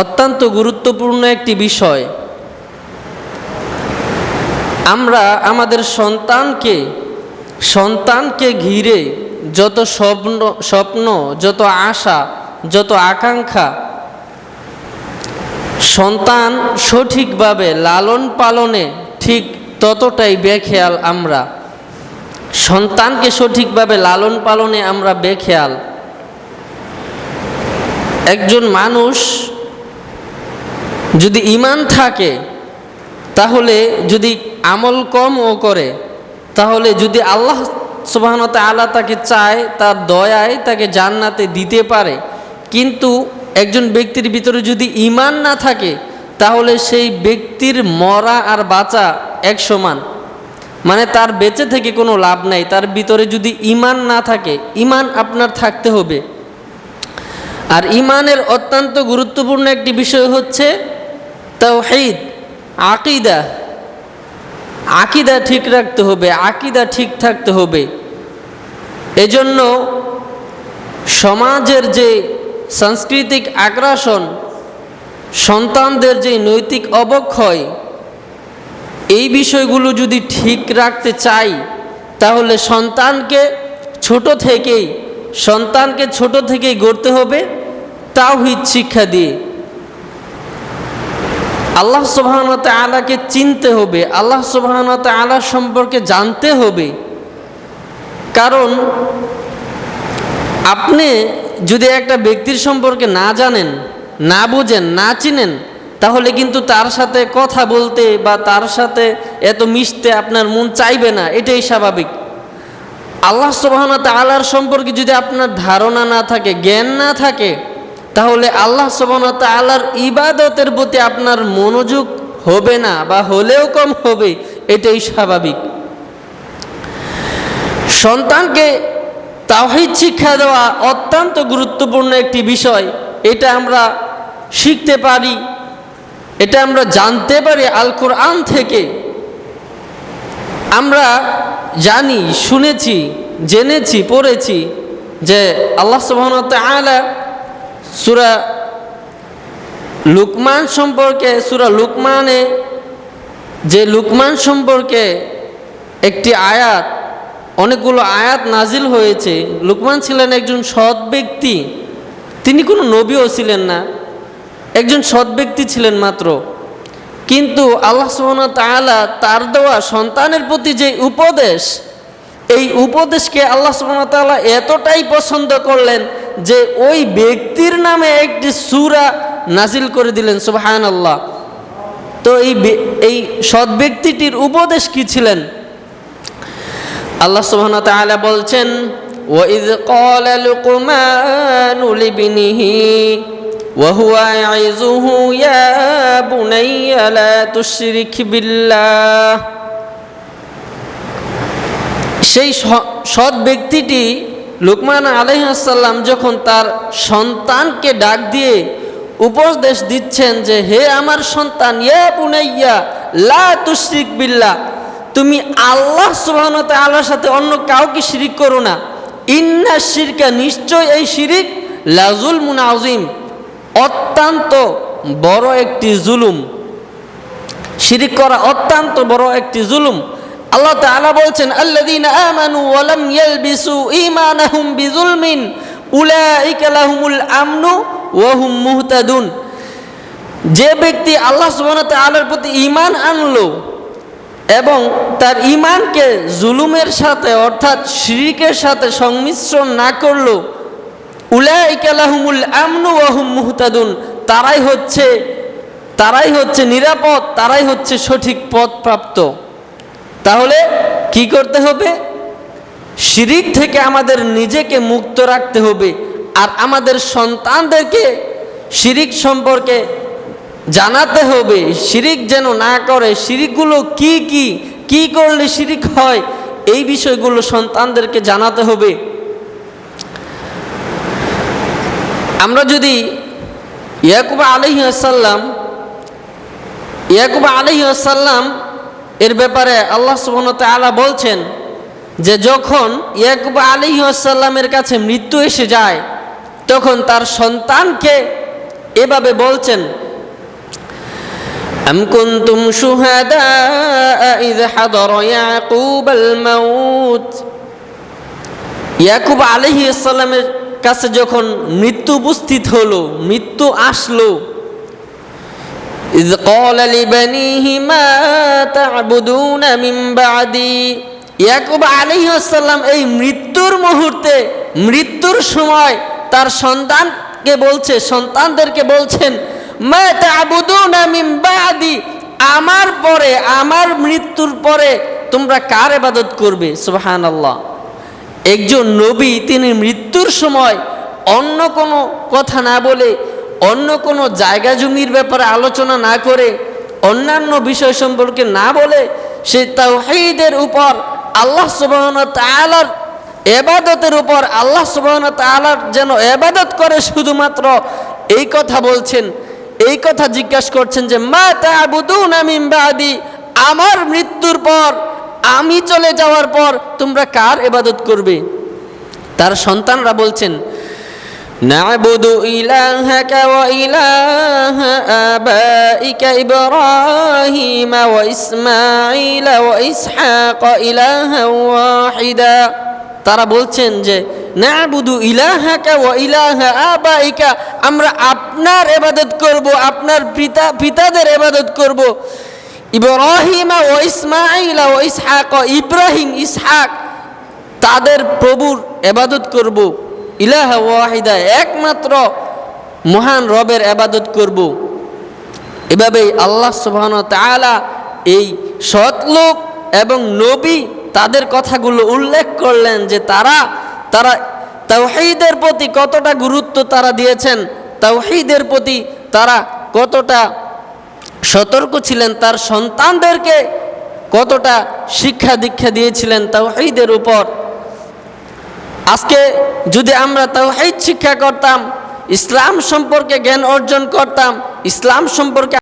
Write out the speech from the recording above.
অত্যন্ত গুরুত্বপূর্ণ একটি বিষয়। আমরা আমাদের সন্তানকে ঘিরে যত স্বপ্ন, যত আশা, যত আকাঙ্ক্ষা, সন্তান সঠিকভাবে লালন পালনে ঠিক ততটাই বেখেয়াল আমরা। সন্তানকে সঠিকভাবে লালন পালনে আমরা বেখেয়াল। একজন মানুষ যদি ঈমান থাকে, তাহলে যদি আমল কমও করে, তাহলে যদি আল্লাহ সুবহানাহু ওয়া তাআলা তাকে চায়, তার দয়ায় তাকে জান্নাতে দিতে পারে। কিন্তু একজন ব্যক্তির ভিতরে যদি ঈমান না থাকে, তাহলে সেই ব্যক্তির মরা আর বাঁচা এক সমান। মানে তার বেঁচে থেকে কোনো লাভ নাই। তার ভিতরে যদি ঈমান না থাকে, ঈমান আপনার থাকতে হবে। আর ঈমানের অত্যন্ত গুরুত্বপূর্ণ একটি বিষয় হচ্ছে তাওহীদ, আকীদা ঠিক রাখতে হবে, আকীদা ঠিক থাকতে হবে। এজন্য সমাজের যে সাংস্কৃতিক আগ্রাসন, সন্তানদের যে নৈতিক অবক্ষয়, এই বিষয়গুলো যদি ঠিক রাখতে চাই, তাহলে সন্তানকে ছোট থেকেই গড়তে হবে তাওহীদ শিক্ষা দিয়ে। আল্লাহ সুবহানাহু ওয়া তাআলাকে চিনতে হবে, আল্লাহ সুবহানাহু ওয়া তাআলা সম্পর্কে জানতে হবে। কারণ আপনি যদি একটা ব্যক্তির সম্পর্কে না জানেন, না বুঝেন, না চিনেন, তাহলে কিন্তু তার সাথে কথা বলতে বা তার সাথে এত মিশতে আপনার মন চাইবে না, এটাই স্বাভাবিক। আল্লাহ সুবহানাহু ওয়া তাআলার সম্পর্কে যদি আপনার ধারণা না থাকে, জ্ঞান না থাকে, তাহলে আল্লাহ সুবহানাহু ওয়া তাআলার ইবাদতের প্রতি আপনার মনোযোগ হবে না, বা হলেও কম হবে, এটাই স্বাভাবিক। সন্তানকে তাওহীদ শিক্ষা দেওয়া অত্যন্ত গুরুত্বপূর্ণ একটি বিষয়। এটা আমরা শিখতে পারি, এটা আমরা জানতে পারি আল কোরআন থেকে। আমরা জানি, শুনেছি, জেনেছি, পড়েছি যে আল্লাহ সুবহানাহু ওয়া তাআলা সূরা লুকমান সম্পর্কে, সূরা লুকমানে যে লুকমান সম্পর্কে একটি আয়াত, অনেকগুলো আয়াত নাজিল হয়েছে। লুকমান ছিলেন একজন সৎ ব্যক্তি, তিনি কোনো নবীও ছিলেন না, একজন সৎ ব্যক্তি ছিলেন মাত্র। কিন্তু আল্লাহ সুবহানাহু ওয়া তাআলা তার দেওয়া সন্তানের প্রতি যে উপদেশ, এই উপদেশকে আল্লাহ সুবহানাহু ওয়া তাআলা এতটাই পছন্দ করলেন যে ওই ব্যক্তির নামে একটি সূরা নাজিল করে দিলেন। সুবহানাল্লাহ। তো এই সৎ ব্যক্তিটির উপদেশ কি ছিলেন? আল্লাহ সুবহানাহু ওয়া তাআলা বলছেন, ওয়াইয ক্বালা লুকমানু লিবনিহি ওয়া হুয়া ইয়াইযুহু ইয়া বুনাইয়া লা তুশরিক বিল্লাহ। সেই সৎ ব্যক্তিটি লুকমান আলাইহিস সালাম যখন তার সন্তানকে ডাক দিয়ে উপদেশ দিচ্ছেন যে, হে আমার সন্তান, ইয়া বুনাইয়া লা তুশরিক বিল্লাহ, তুমি আল্লাহ সুবহানাহু ওয়া তাআলার সাথে অন্য কাউকে শিরিক করো না। ইন্না শিরকা, নিশ্চয় এই শিরিক, লা যুলমুন আযীম, অত্যন্ত বড় একটি জুলুম। শিরিক করা অত্যন্ত বড় একটি জুলুম। আল্লাহ তাআলা বলছেন, আল্লাযীনা আমানু ওয়া লাম ইয়ালবিসু ঈমানাহুম বিযুলমিন উলাইকা লাহুমুল আমনু ওয়া হুম মুহতাদুন। যে ব্যক্তি আল্লাহ সুবহানাহু ওয়া তাআলার প্রতি ঈমান আনলো এবং তার ঈমানকে জুলুমের সাথে, অর্থাৎ শিরকের সাথে সংমিশ্রণ না করলো, উলাইকা লাহুমুল আমনু ওয়া হুম মুহতাদুন, তারাই হচ্ছে নিরাপদ, তারাই হচ্ছে সঠিক পথ প্রাপ্ত। তাহলে কি করতে হবে? শিরিক থেকে আমাদের নিজেকে মুক্ত রাখতে হবে, আর আমাদের সন্তানদেরকে শিরিক সম্পর্কে জানাতে হবে, শিরিক যেন না করে, শিরিকগুলো কি করলে শিরিক হয়, এই বিষয়গুলো সন্তানদেরকে জানাতে হবে। আমরা যদি ইয়াকুব আলাইহিস সালাম এর ব্যাপারে আল্লাহ সুবহানাহু ওয়া তাআলা বলছেন যে যখন ইয়াকুব আলাইহিস সালামের কাছে মৃত্যু এসে যায়, তখন তার সন্তানকে এভাবে বলছেন, أم كنتم شهداء إذ حضر يعقوب الموت ইয়াকুব আলাইহিস সালামের কাছে যখন মৃত্যু উপস্থিত হলো, মৃত্যু আসলো, إذ قال لبنيه ما تعبدون من بعدي ইয়াকুব আলাইহিস সালাম এই মৃত্যুর মুহূর্তে, মৃত্যুর সময় তার সন্তানদেরকে বলছেন, মা তা'বুদুনা মিন বা'দি, আমার পরে, আমার মৃত্যুর পরে তোমরা কার ইবাদত করবে? সুবহানাল্লাহ। একজন নবী তিনি মৃত্যুর সময় অন্য কোনো কথা না বলে, অন্য কোনো জায়গা জমির ব্যাপারে আলোচনা না করে, অন্যান্য বিষয় সম্পর্কে না বলে সে তাওহীদের উপর, আল্লাহ সুবহানাহু ওয়া তাআলার ইবাদতের উপর, আল্লাহ সুবহানাহু ওয়া তাআলার যেন ইবাদত করে শুধুমাত্র এই কথা বলছেন, এই কথা জিজ্ঞাসা করছেন যে মা তা'বুদুনা মিন বা'দি, আমার মৃত্যুর পর, আমি চলে যাওয়ার পর তোমরা কার ইবাদত করবে? তার সন্তানরা বলছেন, না'বুদু ইলাহাকা ওয়া ইলাহা আবাইকা ইব্রাহিম ওয়া ইসমাঈল ওয়া ইসহাক ইলাহা ওয়াহিদা। তারা বলছেন যে না'বুদু ইলাহাকা ওয়া ইলাহা আবাইকা, আমরা আপনার ইবাদত করব, আপনার পিতাদের ইবাদত করব, ইব্রাহিম ও ইসমাঈল ও ইসহাক, ইব্রাহিম ইসহাক তাদের প্রভুর ইবাদত করব, ইলাহা ওয়াহিদা, একমাত্র মহান রবের ইবাদত করব। এভাবেই আল্লাহ সুবহানাহু ওয়া তাআলা এই সৎ লোক এবং নবী তাদের কথাগুলো উল্লেখ করলেন যে তারা তাওহীদের প্রতি কতটা গুরুত্ব তারা দিয়েছেন, তাওহীদের প্রতি তারা কতটা সতর্ক ছিলেন, তার সন্তানদেরকে কতটা শিক্ষা দীক্ষা দিয়েছিলেন তাওহীদের উপর। আজকে যদি আমরা তাওহীদ শিক্ষা করতাম, ইসলাম সম্পর্কে জ্ঞান অর্জন করতাম, ইসলাম সম্পর্কে